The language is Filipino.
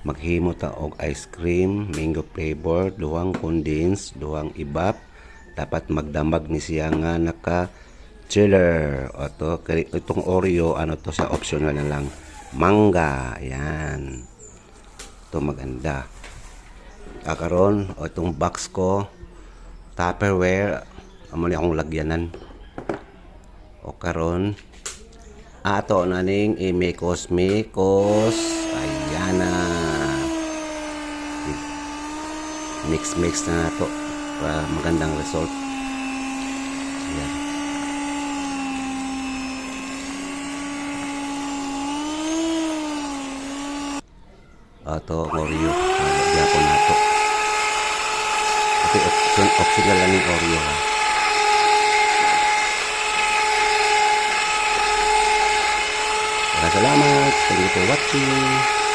Maghimo ta og ice cream, mango flavor, duhang condense, duhang ibap. Dapat magdamag ni siya nga naka chiller. O to, itong Oreo, ano to sa optional na lang. Mangga, yan. Ito maganda. Karon o itong box ko, Tupperware, amo ni akong lagyanan. O karon ato na ning imekos ayan na, mix na to para magandang result. Ayan. Ato Oreo gyapon nato. Okay, optional lang yung Oreo ha. Salamat. Thank you for watching.